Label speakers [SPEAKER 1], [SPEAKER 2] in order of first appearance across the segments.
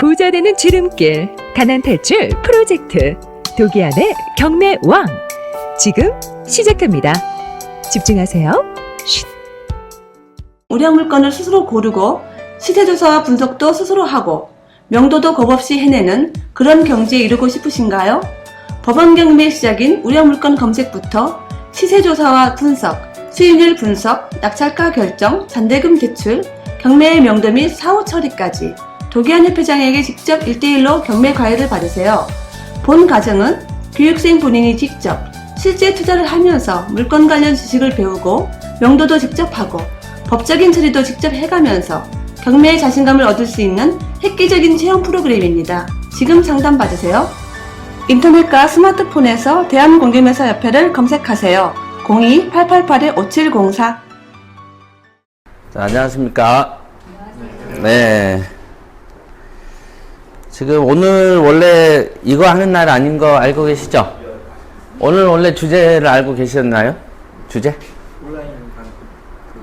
[SPEAKER 1] 부자 되는 지름길, 가난 탈출 프로젝트 도기안의 경매 왕 지금 시작합니다. 집중하세요. 쉿.
[SPEAKER 2] 우량 물건을 스스로 고르고 시세조사와 분석도 스스로 하고 명도도 겁없이 해내는 그런 경지에 이르고 싶으신가요? 법원 경매의 시작인 우량 물건 검색부터 시세조사와 분석, 수익률 분석, 낙찰가 결정, 잔대금 대출, 경매의 명도 및 사후 처리까지 도기안 협회장에게 직접 1대1로 경매 과외를 받으세요. 본 과정은 교육생 본인이 직접 실제 투자를 하면서 물건 관련 지식을 배우고 명도도 직접 하고 법적인 처리도 직접 해가면서 경매에 자신감을 얻을 수 있는 획기적인 체험 프로그램입니다. 지금 상담받으세요. 인터넷과 스마트폰에서 대한공개매사협회를 검색하세요. 02-888-5704
[SPEAKER 3] 자, 안녕하십니까. 네. 지금 오늘 원래 이거 하는 날 아닌 거 알고 계시죠? 오늘 원래 주제를 알고 계셨나요? 주제?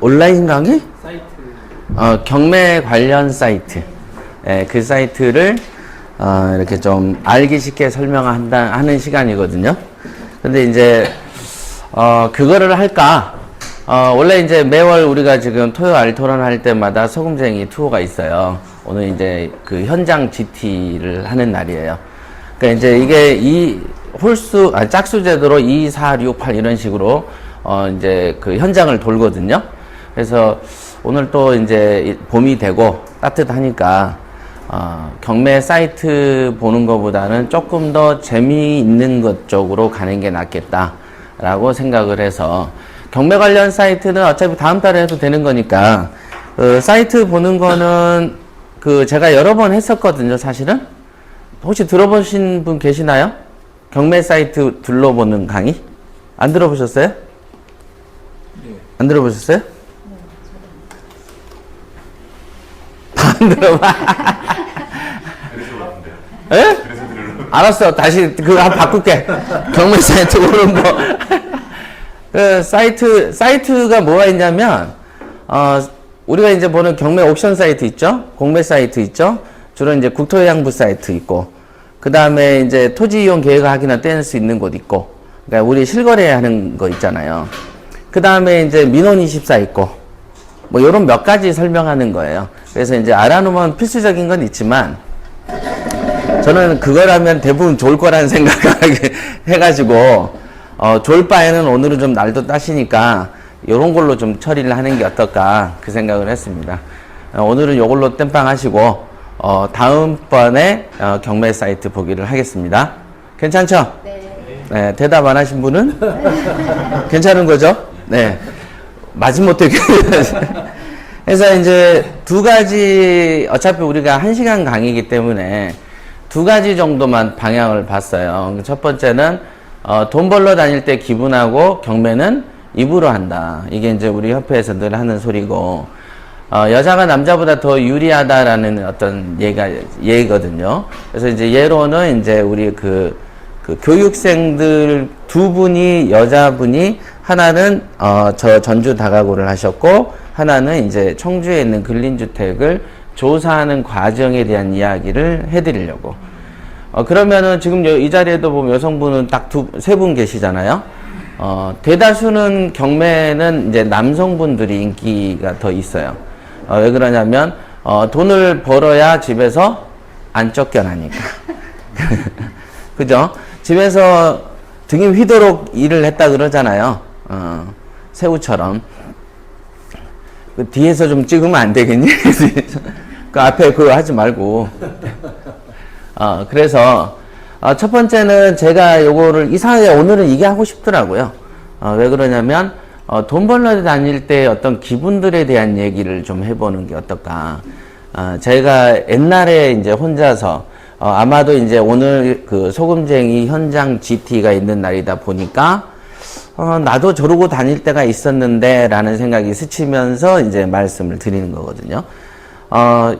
[SPEAKER 3] 온라인 강의? 사이트. 경매 관련 사이트. 네, 그 사이트를 이렇게 좀 알기 쉽게 하는 시간이거든요. 근데 이제 그거를 할까? 원래 이제 매월 우리가 지금 토요 알토론 할 때마다 소금쟁이 투어가 있어요. 오늘 이제 그 현장 GT를 하는 날이에요. 그러니까 이제 이게 이 짝수 제도로 2, 4, 6, 8 이런 식으로 이제 그 현장을 돌거든요. 그래서 오늘 또 이제 봄이 되고 따뜻하니까 경매 사이트 보는 것보다는 조금 더 재미있는 것 쪽으로 가는 게 낫겠다라고 생각을 해서 경매 관련 사이트는 어차피 다음 달에 해도 되는 거니까 사이트 보는 거는 제가 여러 번 했었거든요. 사실은 혹시 들어보신 분 계시나요? 경매 사이트 둘러보는 강의? 안 들어보셨어요? 네. 안 들어보셨어요? 안 들어봐. 예? 알았어. 다시 그거 한번 바꿀게. 경매 사이트 보는 거. 사이트가 뭐가 있냐면, 우리가 이제 보는 경매 옥션 사이트 있죠? 공매 사이트 있죠? 주로 이제 국토해양부 사이트 있고, 그 다음에 이제 토지 이용 계획을 확인할 떼낼 수 있는 곳 있고, 그러니까 우리 실거래 하는 거 있잖아요. 그 다음에 이제 민원24 있고, 뭐 요런 몇 가지 설명하는 거예요. 그래서 이제 알아놓으면 필수적인 건 있지만, 저는 그거라면 대부분 좋을 거라는 생각을 해가지고, 좋을 바에는 오늘은 좀 날도 따시니까 요런 걸로 좀 처리를 하는 게 어떨까 그 생각을 했습니다. 오늘은 요걸로 땜빵 하시고 다음번에 경매 사이트 보기를 하겠습니다. 괜찮죠? 네. 대답 안 하신 분은? 괜찮은 거죠? 네. 마지못해 그래서 이제 두 가지 어차피 우리가 1시간 강의이기 때문에 두 가지 정도만 방향을 봤어요. 첫 번째는 돈 벌러 다닐 때 기분하고 경매는 입으로 한다. 이게 이제 우리 협회에서 늘 하는 소리고, 여자가 남자보다 더 유리하다라는 어떤 예거든요. 그래서 이제 예로는 이제 우리 그 교육생들 두 분이 여자분이 하나는 저 전주 다가구를 하셨고, 하나는 이제 청주에 있는 근린주택을 조사하는 과정에 대한 이야기를 해드리려고. 그러면은 지금 이 자리에도 보면 여성분은 딱 세 분 계시잖아요. 대다수는 경매는 이제 남성분들이 인기가 더 있어요. 왜 그러냐면, 돈을 벌어야 집에서 안 쫓겨나니까. 그죠? 집에서 등이 휘도록 일을 했다 그러잖아요. 새우처럼. 그 뒤에서 좀 찍으면 안 되겠니? 그 앞에 그거 하지 말고. 그래서, 첫 번째는 제가 요거를 이상하게 오늘은 이게 하고 싶더라고요. 왜 그러냐면, 돈 벌러 다닐 때 어떤 기분들에 대한 얘기를 좀 해보는 게 어떨까. 제가 옛날에 이제 혼자서, 아마도 이제 오늘 그 소금쟁이 현장 GT가 있는 날이다 보니까, 나도 저러고 다닐 때가 있었는데, 라는 생각이 스치면서 이제 말씀을 드리는 거거든요.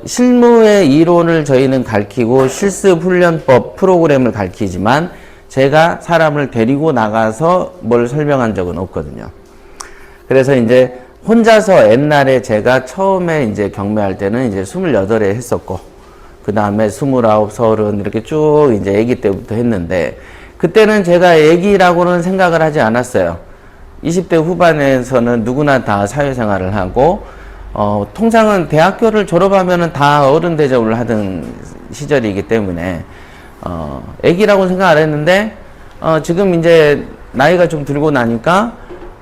[SPEAKER 3] 실무의 이론을 저희는 가르치고 실습 훈련법 프로그램을 가르치지만 제가 사람을 데리고 나가서 뭘 설명한 적은 없거든요. 그래서 이제 혼자서 옛날에 제가 처음에 이제 경매할 때는 이제 28에 했었고, 그 다음에 29, 30 이렇게 쭉 이제 아기 때부터 했는데, 그때는 제가 아기라고는 생각을 하지 않았어요. 20대 후반에서는 누구나 다 사회생활을 하고, 통상은 대학교를 졸업하면은 다 어른 대접을 하던 시절이기 때문에, 아기라고 생각 안 했는데, 지금 이제 나이가 좀 들고 나니까,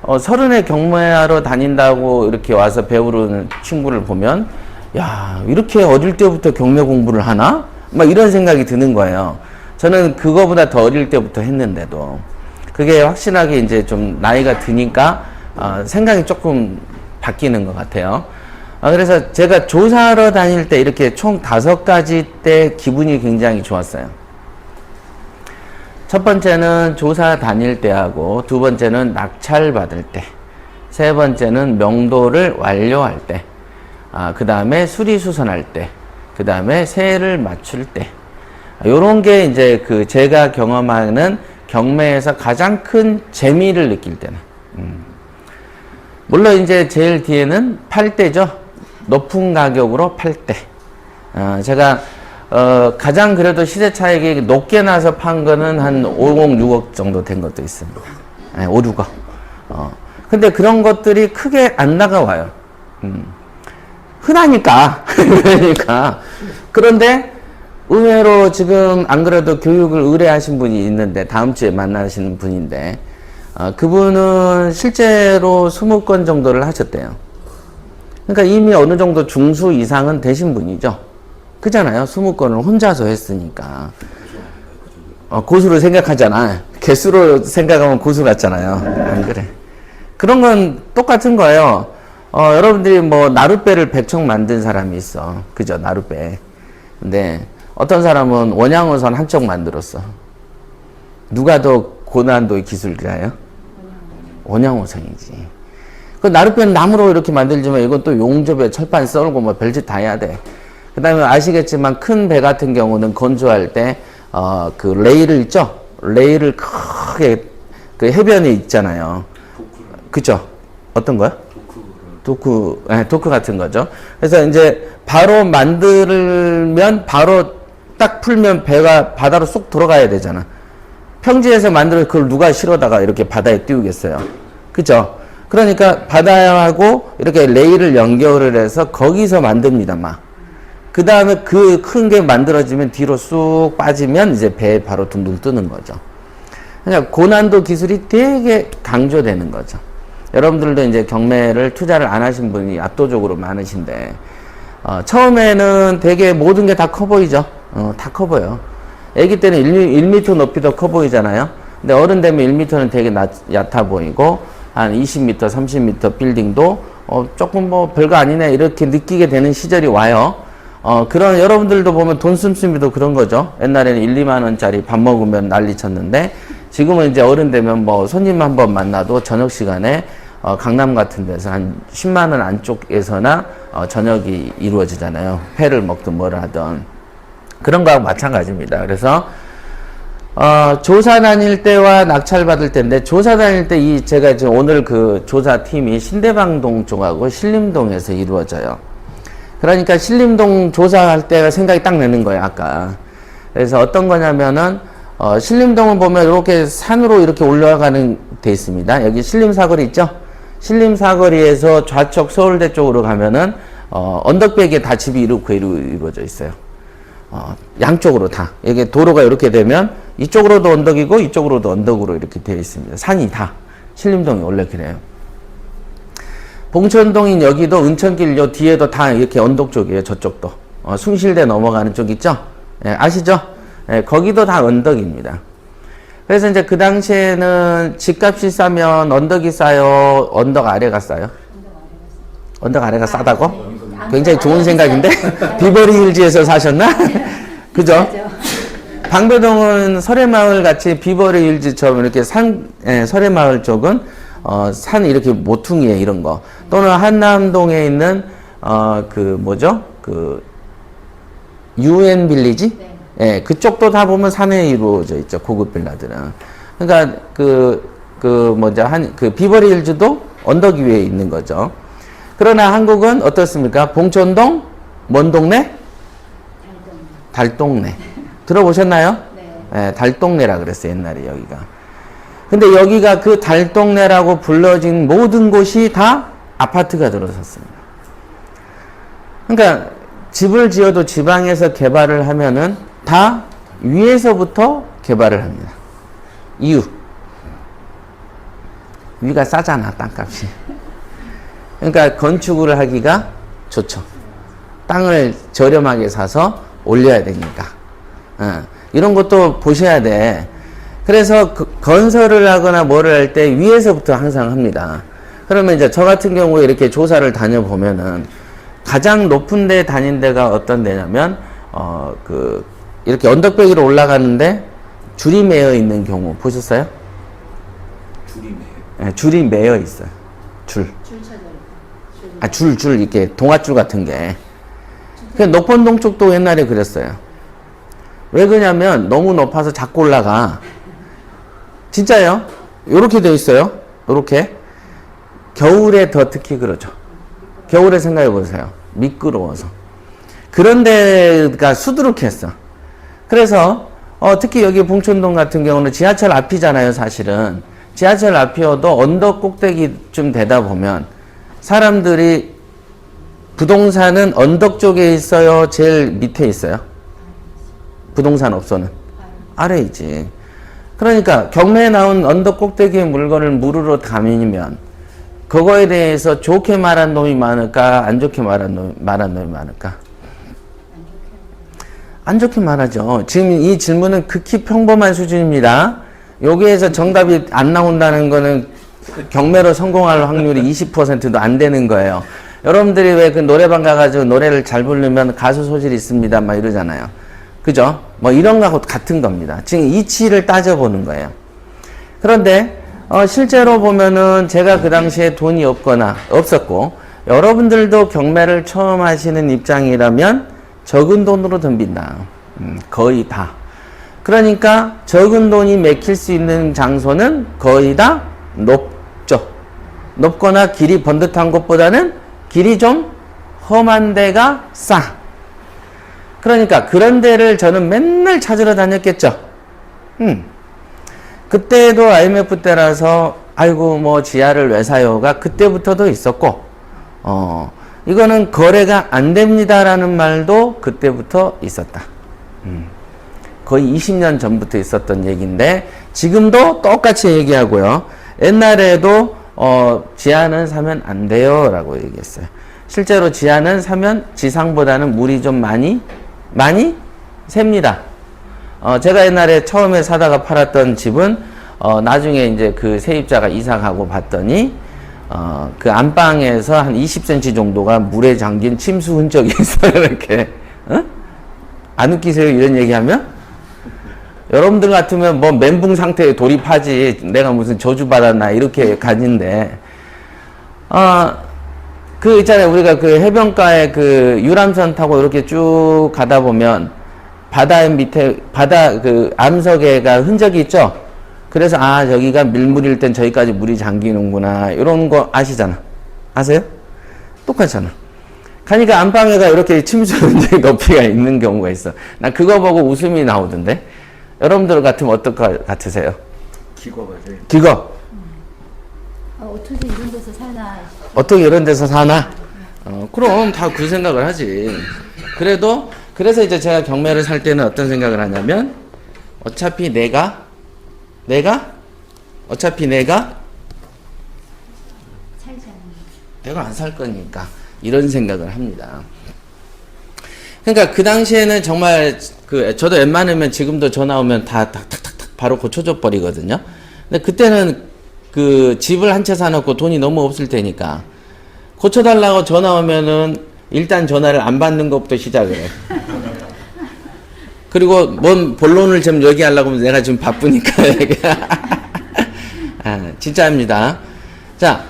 [SPEAKER 3] 30에 경매하러 다닌다고 이렇게 와서 배우는 친구를 보면, 야, 이렇게 어릴 때부터 경매 공부를 하나? 막 이런 생각이 드는 거예요. 저는 그거보다 더 어릴 때부터 했는데도. 그게 확실하게 이제 좀 나이가 드니까, 생각이 조금 바뀌는 것 같아요. 그래서 제가 조사하러 다닐 때 이렇게 총 5가지 때 기분이 굉장히 좋았어요. 첫 번째는 조사 다닐 때하고, 두 번째는 낙찰 받을 때, 세 번째는 명도를 완료할 때, 그 다음에 수리수선할 때, 그 다음에 세를 맞출 때, 요런 게 이제 제가 경험하는 경매에서 가장 큰 재미를 느낄 때는, 물론 이제 제일 뒤에는 팔 때죠. 높은 가격으로 팔 때. 제가 가장 그래도 시세 차익이 높게 나서 판 거는 한 5억, 6억 정도 된 것도 있습니다. 5, 6억. 근데 그런 것들이 크게 안 나가와요. 흔하니까. 그러니까. 그런데 의외로 지금 안 그래도 교육을 의뢰하신 분이 있는데, 다음 주에 만나시는 분인데, 그분은 실제로 20건 정도를 하셨대요. 그러니까 이미 어느 정도 중수 이상은 되신 분이죠. 그잖아요. 20건을 혼자서 했으니까. 고수로 생각하잖아. 개수로 생각하면 고수 같잖아요. 안 그래. 그런 건 똑같은 거예요. 여러분들이 뭐 나룻배를 100척 만든 사람이 있어. 그죠? 나룻배. 근데 어떤 사람은 원양어선 한 척 만들었어. 누가 더 고난도의 기술자예요? 원양어선이지. 그 나룻배는 나무로 이렇게 만들지만 이건 또 용접에 철판 썰고 뭐 별짓 다 해야 돼. 그 다음에 아시겠지만 큰 배 같은 경우는 건조할 때, 그 레일을 있죠? 레일을 크게 그 해변에 있잖아요. 그죠? 어떤 거요? 도크, 네, 도크 같은 거죠. 그래서 이제 바로 만들면 바로 딱 풀면 배가 바다로 쏙 들어가야 되잖아. 평지에서 만들어 그걸 누가 실어다가 이렇게 바다에 띄우겠어요. 그죠? 그러니까 바다하고 이렇게 레일을 연결을 해서 거기서 만듭니다, 막. 그 다음에 그 큰 게 만들어지면 뒤로 쑥 빠지면 이제 배에 바로 둥둥 뜨는 거죠. 그러니까 고난도 기술이 되게 강조되는 거죠. 여러분들도 이제 경매를 투자를 안 하신 분이 압도적으로 많으신데, 처음에는 되게 모든 게 다 커 보이죠? 다 커 보여. 애기 때는 1m 높이도 커 보이잖아요? 근데 어른 되면 1m는 되게 얕아 보이고, 한 20m, 30m 빌딩도, 조금 뭐 별거 아니네, 이렇게 느끼게 되는 시절이 와요. 그런 여러분들도 보면 돈 씀씀이도 그런 거죠. 옛날에는 1, 2만 원짜리 밥 먹으면 난리 쳤는데, 지금은 이제 어른 되면 뭐 손님 한 번 만나도 저녁 시간에 강남 같은 데서 한 10만 원 안쪽에서나 저녁이 이루어지잖아요. 회를 먹든 뭘 하든. 그런 거하고 마찬가지입니다. 그래서 조사 다닐 때와 낙찰 받을 때인데, 조사 다닐 때 제가 지금 오늘 그 조사팀이 신대방동 쪽하고 신림동에서 이루어져요. 그러니까 신림동 조사할 때가 생각이 딱 나는 거예요, 아까. 그래서 어떤 거냐면은, 신림동을 보면 이렇게 산으로 이렇게 올라가는 데 있습니다. 여기 신림사거리 있죠? 신림사거리에서 좌측 서울대 쪽으로 가면은, 언덕배기에 다 집이 이렇게 이루어져 있어요. 양쪽으로 다. 이게 도로가 이렇게 되면 이쪽으로도 언덕이고 이쪽으로도 언덕으로 이렇게 되어 있습니다. 산이 다. 신림동이 원래 그래요. 봉천동인 여기도 은천길 요 뒤에도 다 이렇게 언덕 쪽이에요. 저쪽도. 숭실대 넘어가는 쪽 있죠? 예, 아시죠? 예, 거기도 다 언덕입니다. 그래서 이제 그 당시에는 집값이 싸면 언덕이 싸요? 언덕 아래가 싸요? 언덕 아래가 싸다고? 굉장히 좋은 생각인데? 비버리 힐즈에서 사셨나? 그죠? 방배동은 설해마을 같이 비버리 힐즈처럼 이렇게 설해마을 쪽은 산 이렇게 모퉁이에 이런 거. 또는 한남동에 있는 UN 빌리지? 예, 그쪽도 다 보면 산에 이루어져 있죠. 고급 빌라들은. 그러니까 비버리 힐즈도 언덕 위에 있는 거죠. 그러나 한국은 어떻습니까? 봉천동, 뭔 동네? 달동네. 들어보셨나요? 네, 달동네라 그랬어요, 옛날에 여기가. 근데 여기가 그 달동네라고 불러진 모든 곳이 다 아파트가 들어섰습니다. 그러니까 집을 지어도 지방에서 개발을 하면은 다 위에서부터 개발을 합니다. 이유. 위가 싸잖아, 땅값이. 그러니까 건축을 하기가 좋죠. 땅을 저렴하게 사서 올려야 되니까. 이런 것도 보셔야 돼. 그래서 건설을 하거나 뭐를 할 때 위에서부터 항상 합니다. 그러면 이제 저 같은 경우에 이렇게 조사를 다녀보면은 가장 높은 데 다닌 데가 어떤 데냐면, 이렇게 언덕배기로 올라가는데 줄이 매여 있는 경우 보셨어요?
[SPEAKER 4] 줄이 매요.
[SPEAKER 3] 네, 줄이 매여 있어요. 줄. 줄, 이렇게 동아줄 같은 게. 그 녹번동 쪽도 옛날에 그랬어요. 왜 그러냐면 너무 높아서 자꾸 올라가. 진짜요? 요렇게 돼 있어요. 요렇게. 겨울에 더 특히 그러죠. 겨울에 생각해 보세요. 미끄러워서. 그런 데가 수두룩했어. 그래서 특히 여기 봉천동 같은 경우는 지하철 앞이잖아요, 사실은. 지하철 앞이어도 언덕 꼭대기쯤 되다 보면 사람들이 부동산은 언덕 쪽에 있어요? 제일 밑에 있어요? 부동산 업소는? 아래 있지. 그러니까 경매에 나온 언덕 꼭대기의 물건을 물으러 다니면 그거에 대해서 좋게 말한 놈이 많을까? 안 좋게 말한 놈이 많을까? 안 좋게 말하죠. 지금 이 질문은 극히 평범한 수준입니다. 여기에서 정답이 안 나온다는 거는 경매로 성공할 확률이 20%도 안 되는 거예요. 여러분들이 왜 그 노래방 가가지고 노래를 잘 부르면 가수 소질이 있습니다 막 이러잖아요. 그죠? 뭐 이런 거하고 같은 겁니다. 지금 이치를 따져보는 거예요. 그런데 실제로 보면은 제가 그 당시에 돈이 없었고 여러분들도 경매를 처음 하시는 입장이라면 적은 돈으로 덤빈다. 거의 다. 그러니까 적은 돈이 맥힐 수 있는 장소는 거의 다 높죠. 높거나 길이 번듯한 곳보다는 길이 좀 험한 데가 싸. 그러니까 그런 데를 저는 맨날 찾으러 다녔겠죠. 그때도 IMF 때라서 아이고 뭐 지하를 왜 사요가 그때부터도 있었고 이거는 거래가 안 됩니다라는 말도 그때부터 있었다. 거의 20년 전부터 있었던 얘기인데 지금도 똑같이 얘기하고요. 옛날에도 지하는 사면 안 돼요 라고 얘기했어요. 실제로 지하는 사면 지상보다는 물이 좀 많이 셉니다. 제가 옛날에 처음에 사다가 팔았던 집은 나중에 이제 그 세입자가 이사 가고 봤더니 그 안방에서 한 20cm 정도가 물에 잠긴 침수 흔적이 있어요. 이렇게. 안 웃기세요? 이런 얘기하면? 여러분들 같으면 뭐 멘붕 상태에 돌입하지. 내가 무슨 저주 받았나 이렇게 가진데 그 있잖아요. 우리가 그 해변가에 그 유람선 타고 이렇게 쭉 가다 보면 바다 밑에 그 암석에가 흔적이 있죠. 그래서 저기가 밀물일 땐 저기까지 물이 잠기는구나 이런 거 아시잖아. 아세요? 똑같잖아. 가니까 안방에가 이렇게 침수 흔적 높이가 있는 경우가 있어. 나 그거 보고 웃음이 나오던데. 여러분들 같으면 어떨 것 같으세요?
[SPEAKER 4] 기거가지.
[SPEAKER 3] 기거.
[SPEAKER 5] 어떻게 이런 데서 사나?
[SPEAKER 3] 어떻게 이런 데서 사나? 그럼 다 그 생각을 하지. 그래서 이제 제가 경매를 살 때는 어떤 생각을 하냐면, 어차피 내가 안 살 거니까. 이런 생각을 합니다. 그러니까 그 당시에는 정말 저도 웬만하면 지금도 전화 오면 다 탁탁탁탁 바로 고쳐줘 버리거든요. 근데 그때는 그 집을 한 채 사놓고 돈이 너무 없을 테니까 고쳐달라고 전화 오면은 일단 전화를 안 받는 것부터 시작을 해. 그리고 뭔 본론을 좀 얘기하려고 하면 내가 지금 바쁘니까. 진짜입니다. 자,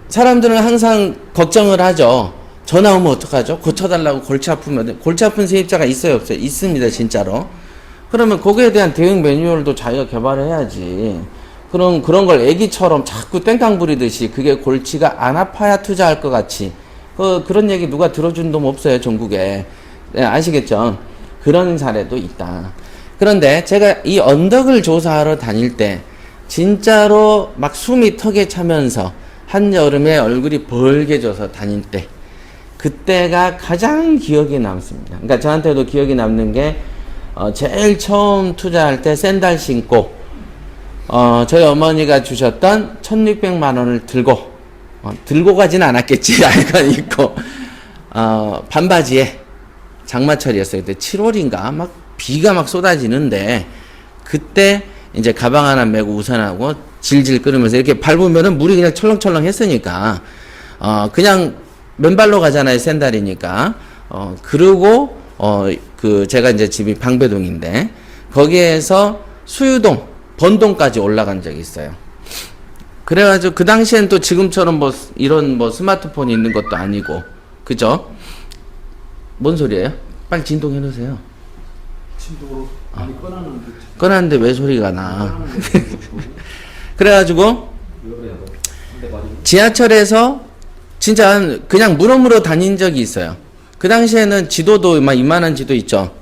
[SPEAKER 3] 사람들은 항상 걱정을 하죠. 전화 오면 어떡하죠? 고쳐달라고 골치 아프면. 골치 아픈 세입자가 있어요, 없어요? 있습니다, 진짜로. 그러면 거기에 대한 대응 매뉴얼도 자기가 개발을 해야지. 그런 걸 애기처럼 자꾸 땡깡 부리듯이 그게 골치가 안 아파야 투자할 것 같이. 그런 얘기 누가 들어준 놈 없어요, 전국에. 네, 아시겠죠? 그런 사례도 있다. 그런데 제가 이 언덕을 조사하러 다닐 때 진짜로 막 숨이 턱에 차면서 한여름에 얼굴이 벌개져서 다닐 때 그때가 가장 기억에 남습니다. 그러니까 저한테도 기억에 남는 게 제일 처음 투자할 때 샌들 신고 저희 어머니가 주셨던 1,600만 원을 들고 가진 않았겠지. 알고 있고 반바지에 장마철이었어요. 그때 7월인가 막 비가 막 쏟아지는데 그때 이제 가방 하나 메고 우산하고 질질 끓으면서 이렇게 밟으면은 물이 그냥 철렁철렁 했으니까 그냥 맨발로 가잖아요. 샌들이니까. 그리고 그 제가 이제 집이 방배동인데 거기에서 수유동 번동까지 올라간 적이 있어요. 그래가지고 그 당시엔 또 지금처럼 뭐 이런 뭐 스마트폰이 있는 것도 아니고 그죠? 뭔 소리예요? 빨리 진동해 놓으세요.
[SPEAKER 4] 진도로 많이 꺼놨는데
[SPEAKER 3] 꺼놨는데 왜 소리가 나? 그래가지고 지하철에서 진짜 그냥 물어물어 다닌 적이 있어요. 그 당시에는 지도도 막 이만한 지도 있죠.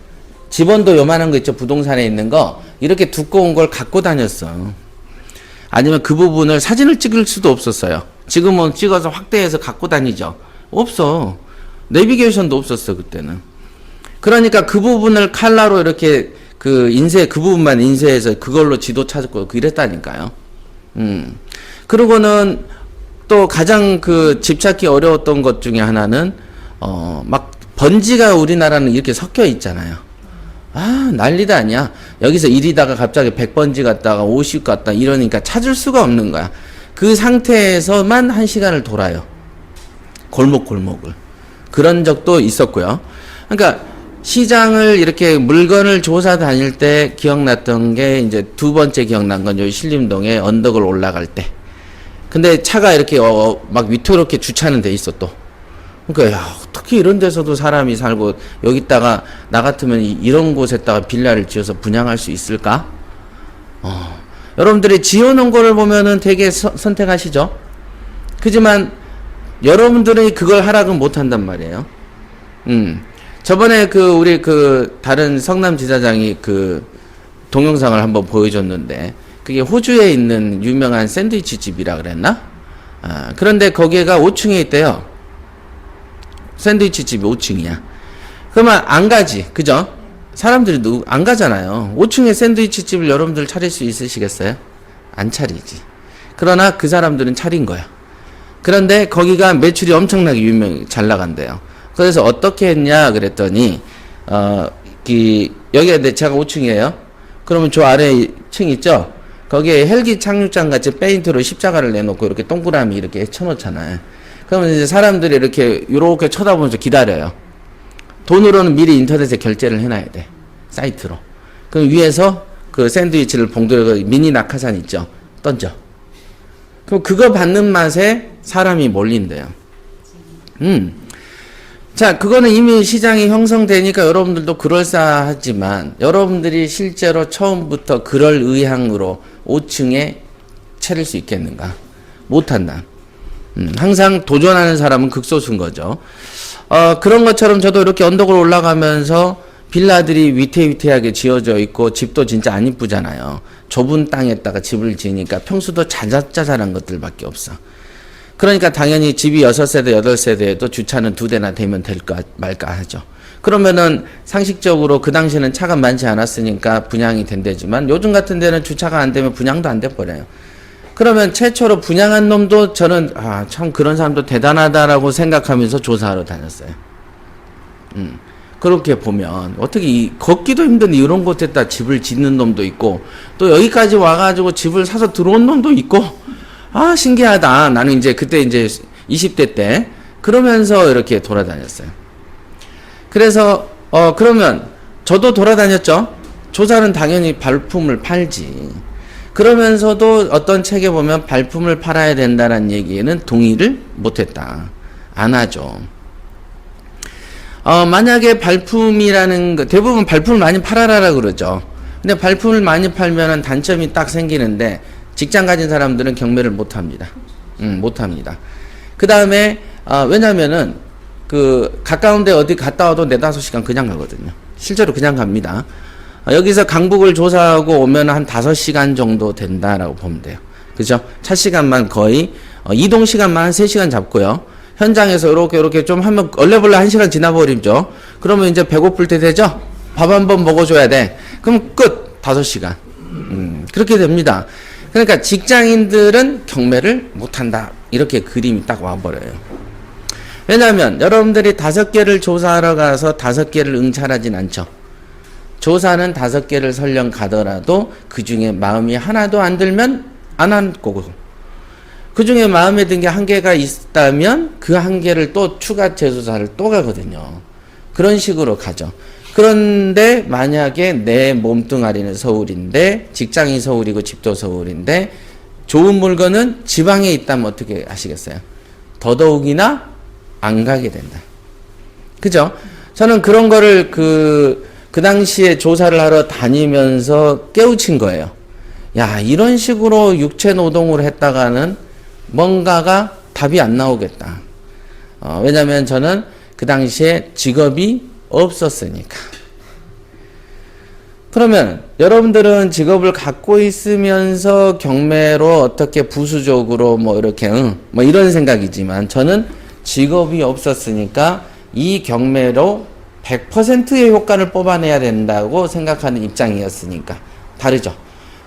[SPEAKER 3] 지번도 요만한 거 있죠. 부동산에 있는 거 이렇게 두꺼운 걸 갖고 다녔어. 아니면 그 부분을 사진을 찍을 수도 없었어요. 지금은 찍어서 확대해서 갖고 다니죠. 없어. 내비게이션도 없었어 그때는. 그러니까 그 부분을 칼라로 이렇게 그 부분만 인쇄해서 그걸로 지도 찾고 이랬다니까요. 그러고는 또 가장 그 집 찾기 어려웠던 것 중에 하나는 막 번지가 우리나라는 이렇게 섞여 있잖아요. 난리도 아니야. 여기서 1이다가 갑자기 100번지 갔다가 50 갔다 이러니까 찾을 수가 없는 거야. 그 상태에서만 1시간을 돌아요. 골목을. 그런 적도 있었고요. 그러니까 시장을 이렇게 물건을 조사 다닐 때 기억났던 게 이제 두 번째 기억난 건 여기 신림동에 언덕을 올라갈 때. 근데 차가 이렇게 막 위태롭게 주차는 돼 있어 또. 그러니까 야, 어떻게 이런 데서도 사람이 살고 여기다가 나 같으면 이런 곳에다가 빌라를 지어서 분양할 수 있을까? 여러분들이 지어놓은 거를 보면은 되게 선택하시죠. 그지만 여러분들이 그걸 하락은 못 한단 말이에요. 저번에 우리 다른 성남지사장이 동영상을 한번 보여줬는데 그게 호주에 있는 유명한 샌드위치 집이라 그랬나? 그런데 거기가 5층에 있대요. 샌드위치 집이 5층이야. 그러면 안 가지. 그죠? 사람들이 안 가잖아요. 5층에 샌드위치 집을 여러분들 차릴 수 있으시겠어요? 안 차리지. 그러나 그 사람들은 차린 거야. 그런데 거기가 매출이 엄청나게 잘 나간대요. 그래서 어떻게 했냐 그랬더니 여기가 제가 5층이에요. 그러면 저 아래 층 있죠? 거기에 헬기 착륙장 같이 페인트로 십자가를 내놓고 이렇게 동그라미 이렇게 쳐놓잖아요. 그러면 이제 사람들이 이렇게 쳐다보면서 기다려요. 돈으로는 미리 인터넷에 결제를 해놔야 돼. 사이트로. 그럼 위에서 그 샌드위치를 봉돌에 미니 낙하산 있죠? 던져. 그럼 그거 받는 맛에 사람이 몰린대요. 자, 그거는 이미 시장이 형성되니까 여러분들도 그럴싸하지만 여러분들이 실제로 처음부터 그럴 의향으로 5층에 차릴 수 있겠는가? 못한다. 항상 도전하는 사람은 극소수인 거죠. 그런 것처럼 저도 이렇게 언덕을 올라가면서 빌라들이 위태위태하게 지어져 있고 집도 진짜 안 이쁘잖아요. 좁은 땅에다가 집을 지으니까 평수도 자잘자잘한 것들밖에 없어. 그러니까 당연히 집이 6세대, 8세대에도 주차는 2대나 되면 될까 말까 하죠. 그러면은 상식적으로 그 당시에는 차가 많지 않았으니까 분양이 된대지만 요즘 같은 데는 주차가 안 되면 분양도 안 돼버려요. 그러면 최초로 분양한 놈도 저는 참 그런 사람도 대단하다라고 생각하면서 조사하러 다녔어요. 그렇게 보면 어떻게 걷기도 힘든 이런 곳에다 집을 짓는 놈도 있고 또 여기까지 와가지고 집을 사서 들어온 놈도 있고 신기하다. 나는 이제 그때 이제 20대 때 그러면서 이렇게 돌아다녔어요. 그래서 그러면 저도 돌아다녔죠. 조사는 당연히 발품을 팔지. 그러면서도 어떤 책에 보면 발품을 팔아야 된다는 얘기에는 동의를 못했다. 안 하죠. 만약에 발품이라는 거, 대부분 발품을 많이 팔아라 그러죠. 근데 발품을 많이 팔면은 단점이 딱 생기는데 직장 가진 사람들은 경매를 못 합니다. 못 합니다. 그 다음에, 왜냐면은 그 가까운 데 어디 갔다 와도 4-5시간 그냥 가거든요. 실제로 그냥 갑니다. 여기서 강북을 조사하고 오면 한 5시간 정도 된다라고 보면 돼요. 그죠? 차 시간만 거의 이동 시간만 한 3시간 잡고요. 현장에서 이렇게 좀 하면 얼레벌레 1시간 지나버리죠. 그러면 이제 배고플 때 되죠? 밥 한 번 먹어줘야 돼. 그럼 끝! 5시간. 그렇게 됩니다. 그러니까 직장인들은 경매를 못한다. 이렇게 그림이 딱 와버려요. 왜냐하면 여러분들이 5개를 조사하러 가서 5개를 응찰하진 않죠. 조사는 5개를 설령 가더라도 그 중에 마음이 하나도 안 들면 안 한 거고, 그 중에 마음에 든 게 1개가 있다면 그 1개를 또 추가 재조사를 또 가거든요. 그런 식으로 가죠. 그런데 만약에 내 몸뚱아리는 서울인데 직장이 서울이고 집도 서울인데 좋은 물건은 지방에 있다면 어떻게 하시겠어요? 더더욱이나 안 가게 된다. 그죠? 저는 그런 거를 그 당시에 조사를 하러 다니면서 깨우친 거예요. 야, 이런 식으로 육체 노동을 했다가는 뭔가가 답이 안 나오겠다. 왜냐면 저는 그 당시에 직업이 없었으니까. 그러면 여러분들은 직업을 갖고 있으면서 경매로 어떻게 부수적으로 뭐 이렇게 뭐 이런 생각이지만 저는 직업이 없었으니까 이 경매로 100%의 효과를 뽑아내야 된다고 생각하는 입장이었으니까 다르죠.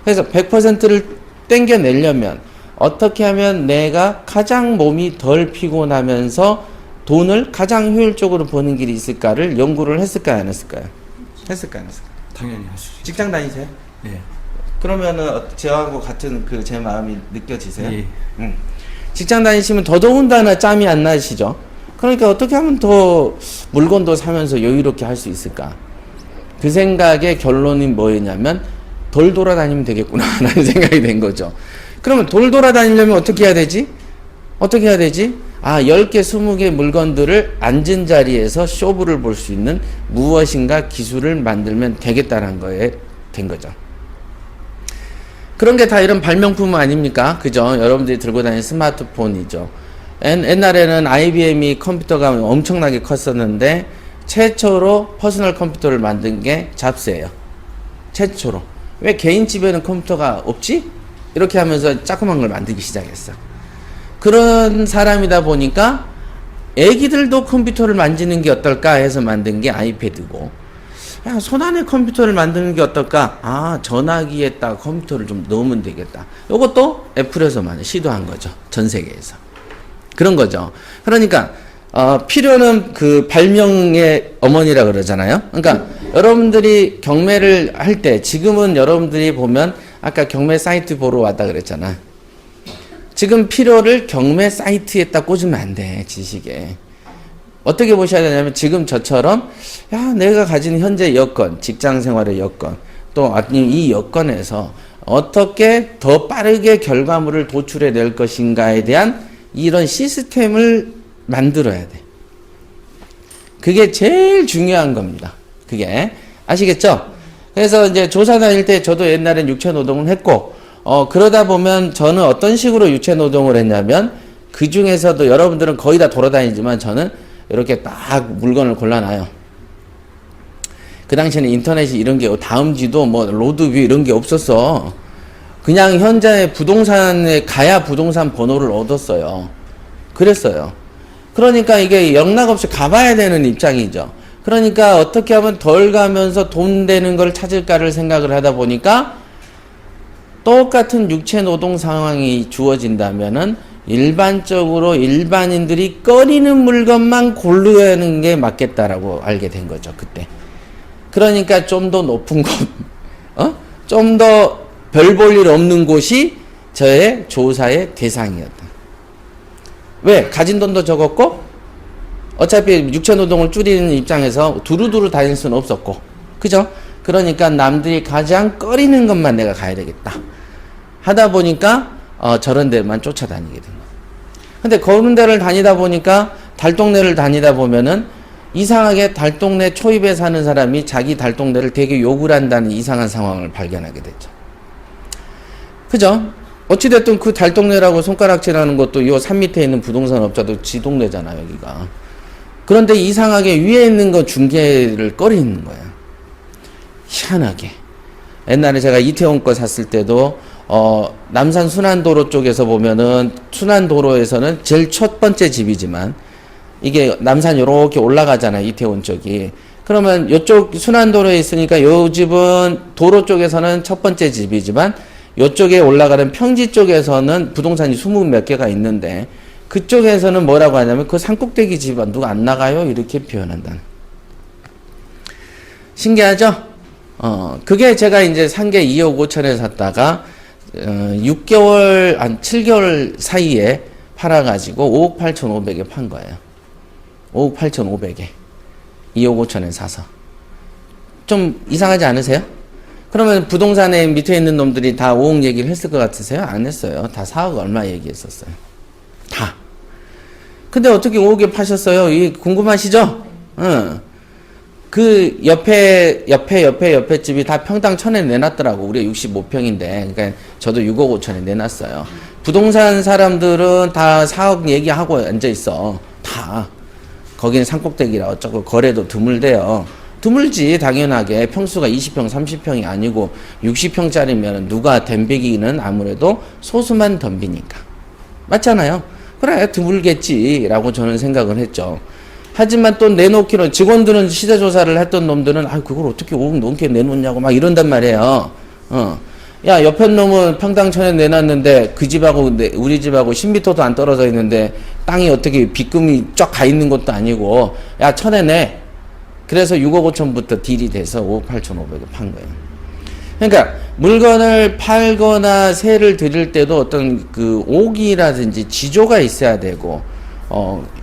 [SPEAKER 3] 그래서 100%를 땡겨내려면 어떻게 하면 내가 가장 몸이 덜 피곤하면서 돈을 가장 효율적으로 버는 길이 있을까를 연구를 했을까요, 안 했을까요? 했을까요, 안 했을까요?
[SPEAKER 4] 당연히 할 수 있죠.
[SPEAKER 3] 직장 다니세요?
[SPEAKER 4] 예.
[SPEAKER 3] 그러면은 저하고 같은 그 제 마음이 느껴지세요?
[SPEAKER 4] 예.
[SPEAKER 3] 직장 다니시면 더더군다나 짬이 안 나시죠? 그러니까 어떻게 하면 더 물건도 사면서 여유롭게 할 수 있을까? 그 생각의 결론이 뭐였냐면 덜 돌아다니면 되겠구나 라는 생각이 된 거죠. 그러면 덜 돌아다니려면 어떻게 해야 되지? 어떻게 해야 되지? 10개, 20개 물건들을 앉은 자리에서 쇼부를 볼 수 있는 무엇인가 기술을 만들면 되겠다는 거에 된 거죠. 그런 게 다 이런 발명품 아닙니까? 그죠? 여러분들이 들고 다니는 스마트폰이죠. 옛날에는 IBM이 컴퓨터가 엄청나게 컸었는데 최초로 퍼스널 컴퓨터를 만든 게 잡스예요. 최초로. 왜 개인 집에는 컴퓨터가 없지? 이렇게 하면서 조그만 걸 만들기 시작했어. 그런 사람이다 보니까 애기들도 컴퓨터를 만지는 게 어떨까 해서 만든 게 아이패드고, 야, 손안에 컴퓨터를 만드는 게 어떨까? 전화기에다가 컴퓨터를 좀 넣으면 되겠다. 요것도 애플에서 시도한 거죠. 전 세계에서. 그런 거죠. 그러니까 필요는 그 발명의 어머니라 그러잖아요. 그러니까 여러분들이 경매를 할 때 지금은 여러분들이 보면 아까 경매 사이트 보러 왔다 그랬잖아. 지금 필요를 경매 사이트에다 꽂으면 안 돼, 지식에. 어떻게 보셔야 되냐면 지금 저처럼 내가 가진 현재 여건, 직장 생활의 여건, 또 이 여건에서 어떻게 더 빠르게 결과물을 도출해 낼 것인가에 대한 이런 시스템을 만들어야 돼. 그게 제일 중요한 겁니다. 그게. 아시겠죠? 그래서 이제 조사 다닐 때 저도 옛날엔 육체 노동을 했고, 그러다 보면 저는 어떤 식으로 육체 노동을 했냐면, 그 중에서도 여러분들은 거의 다 돌아다니지만 저는 이렇게 딱 물건을 골라놔요. 그 당시에는 인터넷이 이런 게 다음지도 뭐 로드뷰 이런 게 없었어. 그냥 현재 부동산에 가야 부동산 번호를 얻었어요. 그랬어요. 그러니까 이게 영락없이 가봐야 되는 입장이죠. 그러니까 어떻게 하면 덜 가면서 돈 되는 걸 찾을까를 생각을 하다 보니까 똑같은 육체 노동 상황이 주어진다면은 일반적으로 일반인들이 꺼리는 물건만 고르는 게 맞겠다라고 알게 된 거죠, 그때. 그러니까 좀 더 높은 곳, 좀 더 별 볼 일 없는 곳이 저의 조사의 대상이었다. 왜? 가진 돈도 적었고, 어차피 육체 노동을 줄이는 입장에서 두루두루 다닐 수는 없었고, 그죠? 그러니까 남들이 가장 꺼리는 것만 내가 가야 되겠다. 하다 보니까, 저런 데만 쫓아다니게 된 거예요. 근데 그런 데를 다니다 보니까, 달동네를 다니다 보면은, 이상하게 달동네 초입에 사는 사람이 자기 달동네를 되게 욕을 한다는 이상한 상황을 발견하게 됐죠. 그죠? 어찌됐든 그 달동네라고 손가락질하는 것도 요 산 밑에 있는 부동산 업자도 지 동네잖아, 여기가. 그런데 이상하게 위에 있는 거 중개를 꺼리는 거야. 희한하게. 옛날에 제가 이태원 거 샀을 때도 남산 순환도로 쪽에서 보면은 순환도로에서는 제일 첫 번째 집이지만 이게 남산 요렇게 올라가잖아요. 이태원 쪽이. 그러면 요쪽 순환도로에 있으니까 요 집은 도로 쪽에서는 첫 번째 집이지만 요쪽에 올라가는 평지 쪽에서는 부동산이 20 몇 개가 있는데 그쪽에서는 뭐라고 하냐면 그 산꼭대기 집 누가 안 나가요? 이렇게 표현한다. 신기하죠? 그게 제가 이제 산 게 2억 5천에 샀다가 6개월, 7개월 사이에 팔아가지고 5억 8,500에 판 거예요. 5억 8,500에. 2억 5천에 사서. 좀 이상하지 않으세요? 그러면 부동산에 밑에 있는 놈들이 다 5억 얘기를 했을 것 같으세요? 안 했어요. 다 4억 얼마 얘기했었어요. 다. 근데 어떻게 5억에 파셨어요? 이 궁금하시죠? 응. 그 옆에 집이 다 평당 1,000에 내놨더라고. 우리가 65평인데. 그러니까 저도 6억 5천에 내놨어요. 부동산 사람들은 다 4억 얘기하고 앉아있어. 다. 거기는 산꼭대기라 어쩌고 거래도 드물대요. 드물지 당연하게. 평수가 20평 30평이 아니고 60평짜리면 누가 덤비기는 아무래도 소수만 덤비니까. 맞잖아요. 그래 드물겠지 라고 저는 생각을 했죠. 하지만 또 내놓기로 직원들은 시세조사를 했던 놈들은 그걸 어떻게 5억 넘게 내놓냐고 막 이런단 말이에요. 야 옆에 놈은 평당 1,000에 내놨는데 그 집하고 우리 집하고 10m도 안 떨어져 있는데 땅이 어떻게 빗금이 쫙 가 있는 것도 아니고 야 1,000에 내. 그래서 6억 5천부터 딜이 돼서 5억 8,500에 판 거예요. 그러니까 물건을 팔거나 세를 드릴 때도 어떤 그 오기라든지 지조가 있어야 되고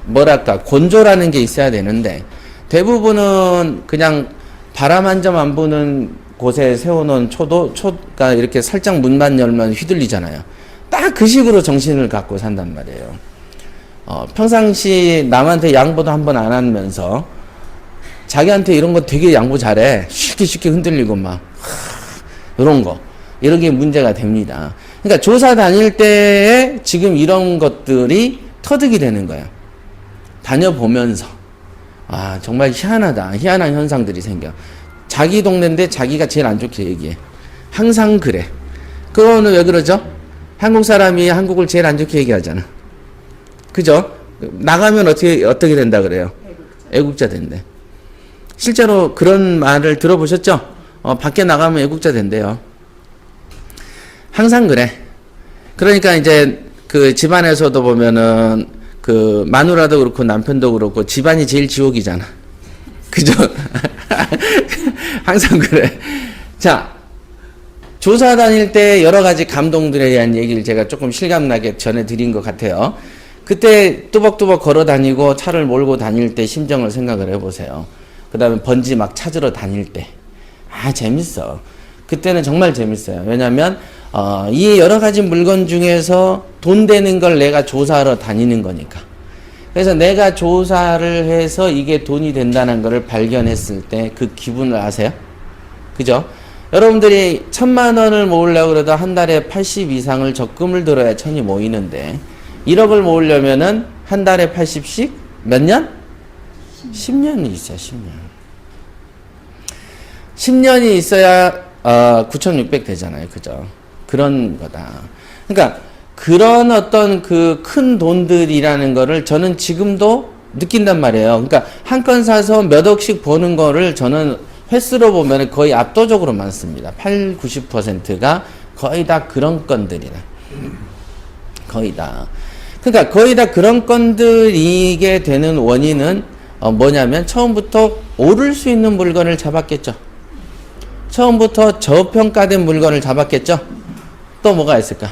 [SPEAKER 3] 뭐랄까 건조라는 게 있어야 되는데 대부분은 그냥 바람 한 점 안 부는 곳에 세워놓은 초가 이렇게 살짝 문만 열면 휘둘리잖아요. 딱 그 식으로 정신을 갖고 산단 말이에요. 평상시 남한테 양보도 한 번 안 하면서 자기한테 이런 거 되게 양보 잘해. 쉽게 흔들리고 막 이런 거 이런 게 문제가 됩니다. 그러니까 조사 다닐 때에 지금 이런 것들이 터득이 되는 거예요. 다녀보면서 정말 희한하다. 희한한 현상들이 생겨. 자기 동네인데 자기가 제일 안 좋게 얘기해. 항상 그래. 그거는 왜 그러죠? 한국 사람이 한국을 제일 안 좋게 얘기하잖아. 그죠? 나가면 어떻게 된다 그래요? 애국자 된대. 실제로 그런 말을 들어보셨죠? 밖에 나가면 애국자 된대요. 항상 그래. 그러니까 이제 그 집안에서도 보면은 그 마누라도 그렇고 남편도 그렇고 집안이 제일 지옥이잖아. 그죠? 항상 그래. 자, 조사 다닐 때 여러 가지 감동들에 대한 얘기를 제가 조금 실감나게 전해드린 것 같아요. 그때 뚜벅뚜벅 걸어 다니고 차를 몰고 다닐 때 심정을 생각을 해보세요. 그 다음에 번지 막 찾으러 다닐 때. 재밌어. 그때는 정말 재밌어요. 왜냐면, 이 여러 가지 물건 중에서 돈 되는 걸 내가 조사하러 다니는 거니까. 그래서 내가 조사를 해서 이게 돈이 된다는 것을 발견했을 때 그 기분을 아세요? 그죠? 여러분들이 1,000만 원을 모으려고 그래도 한 달에 80 이상을 적금을 들어야 1,000이 모이는데 1억을 모으려면은 한 달에 80씩 몇 년? 10년이 있어요. 10년이 있어야 9,600 되잖아요. 그죠? 그런 거다. 그러니까 그런 어떤 그 큰 돈들이라는 거를 저는 지금도 느낀단 말이에요. 그러니까 한 건 사서 몇 억씩 버는 거를 저는 횟수로 보면 거의 압도적으로 많습니다. 80~90%가 거의 다 그런 건들이라. 거의 다. 그러니까 거의 다 그런 건들이게 되는 원인은 뭐냐면 처음부터 오를 수 있는 물건을 잡았겠죠. 처음부터 저평가된 물건을 잡았겠죠. 또 뭐가 있을까?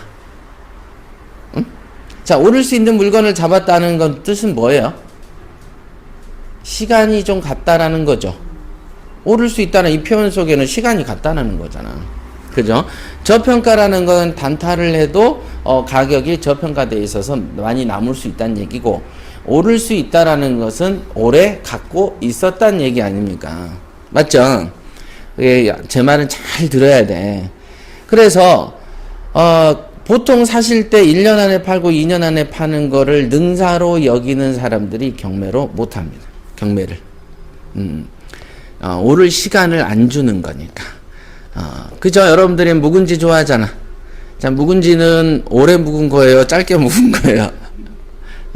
[SPEAKER 3] 응? 자, 오를 수 있는 물건을 잡았다는 건 뜻은 뭐예요? 시간이 좀 같다라는 거죠. 오를 수 있다는 이 표현 속에는 시간이 같다는 거잖아. 그죠? 저평가라는 건 단타를 해도 가격이 저평가되어 있어서 많이 남을 수 있다는 얘기고, 오를 수 있다라는 것은 오래 갖고 있었다는 얘기 아닙니까? 맞죠? 제 말은 잘 들어야 돼. 그래서 보통 사실 때 1년 안에 팔고 2년 안에 파는 거를 능사로 여기는 사람들이 경매로 못합니다. 경매를. 오를 시간을 안 주는 거니까. 그죠? 여러분들이 묵은지 좋아하잖아. 자, 묵은지는 오래 묵은 거예요? 짧게 묵은 거예요?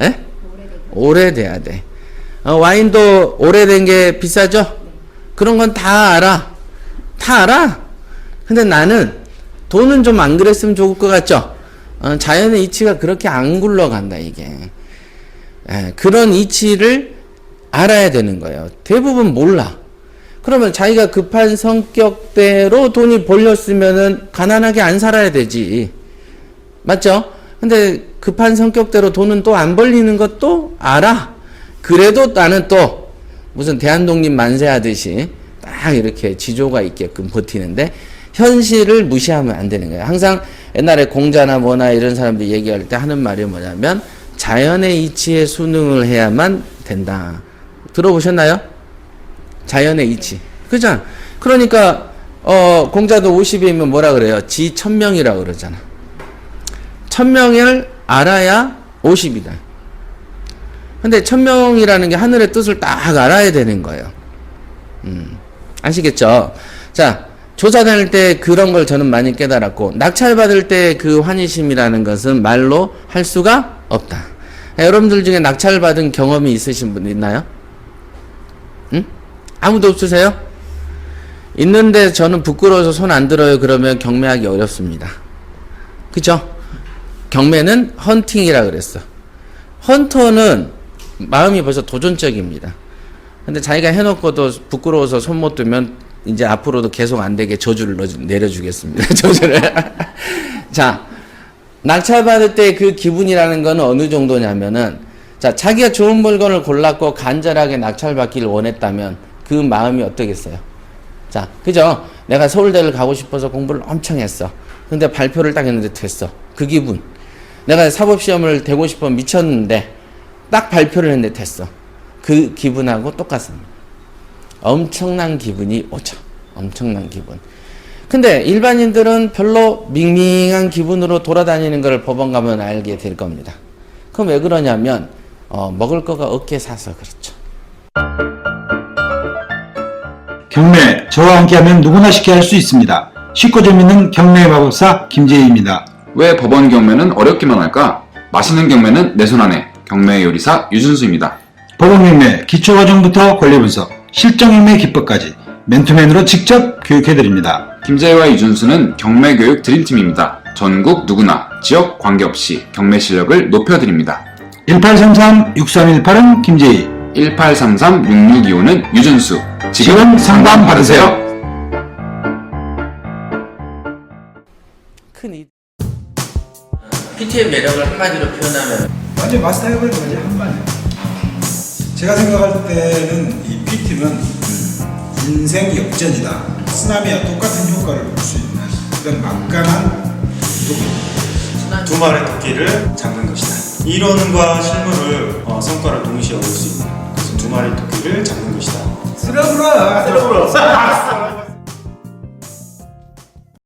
[SPEAKER 3] 에? 오래돼야 돼. 와인도 오래된 게 비싸죠? 그런 건 다 알아. 다 알아. 근데 나는 돈은 좀 안 그랬으면 좋을 것 같죠? 자연의 이치가 그렇게 안 굴러간다, 이게. 그런 이치를 알아야 되는 거예요. 대부분 몰라. 그러면 자기가 급한 성격대로 돈이 벌렸으면은 가난하게 안 살아야 되지. 맞죠? 근데 급한 성격대로 돈은 또 안 벌리는 것도 알아. 그래도 나는 또 무슨 대한독립 만세하듯이 딱 이렇게 지조가 있게끔 버티는데 현실을 무시하면 안 되는 거예요. 항상 옛날에 공자나 뭐나 이런 사람들이 얘기할 때 하는 말이 뭐냐면 자연의 이치에 순응을 해야만 된다. 들어보셨나요? 자연의 이치. 그죠? 그러니까 공자도 50이면 뭐라 그래요? 지 1000명이라고 그러잖아. 1000명을 알아야 50이다. 근데 1000명이라는 게 하늘의 뜻을 딱 알아야 되는 거예요. 아시겠죠? 자, 조사 다닐 때 그런 걸 저는 많이 깨달았고, 낙찰 받을 때 그 환희심이라는 것은 말로 할 수가 없다. 여러분들 중에 낙찰 받은 경험이 있으신 분 있나요? 응? 아무도 없으세요? 있는데 저는 부끄러워서 손 안 들어요. 그러면 경매하기 어렵습니다. 그죠? 경매는 헌팅이라 그랬어. 헌터는 마음이 벌써 도전적입니다. 근데 자기가 해놓고도 부끄러워서 손 못 들면 이제 앞으로도 계속 안 되게 저주를 내려주겠습니다. 저주를. 자, 낙찰받을 때 그 기분이라는 건 어느 정도냐면은, 자, 자기가 좋은 물건을 골랐고 간절하게 낙찰받기를 원했다면 그 마음이 어떠겠어요? 자, 그죠? 내가 서울대를 가고 싶어서 공부를 엄청 했어. 근데 발표를 딱 했는데 됐어. 그 기분. 내가 사법시험을 대고 싶어 미쳤는데 딱 발표를 했는데 됐어. 그 기분하고 똑같습니다. 엄청난 기분이 오죠. 엄청난 기분. 근데 일반인들은 별로 밍밍한 기분으로 돌아다니는 걸 법원 가면 알게 될 겁니다. 그럼 왜 그러냐면 먹을 거가 없게 사서 그렇죠.
[SPEAKER 6] 경매, 저와 함께하면 누구나 쉽게 할 수 있습니다. 쉽고 재밌는 경매 마법사 김재희입니다.
[SPEAKER 7] 왜 법원 경매는 어렵기만 할까? 맛있는 경매는 내 손 안에. 경매 요리사 유준수입니다.
[SPEAKER 6] 법원 경매 기초과정부터 권리분석, 실전경매 기법까지 맨투맨으로 직접 교육해드립니다.
[SPEAKER 7] 김재희와 유준수는 경매 교육 드림팀입니다. 전국 누구나 지역 관계없이 경매 실력을 높여드립니다.
[SPEAKER 6] 1833-6318은 김재희,
[SPEAKER 7] 1833-6625는 유준수.
[SPEAKER 6] 지금 상담 받으세요.
[SPEAKER 3] 큰 PT의 매력을 한마디로 표현하면
[SPEAKER 8] 완전 마스터해버린 거지 한반에. 제가 생각할 때는 이 PT는 인생 역전이다. 쓰나미와 똑같은 효과를 볼 수 있는 그런 막강한 도구입니다.
[SPEAKER 9] 두 마리의 토끼를 잡는 것이다. 이론과 실물을 성과를 동시에 얻을 수 있는 그래서 두 마리의 토끼를 잡는 것이다.
[SPEAKER 8] 쓸어불어.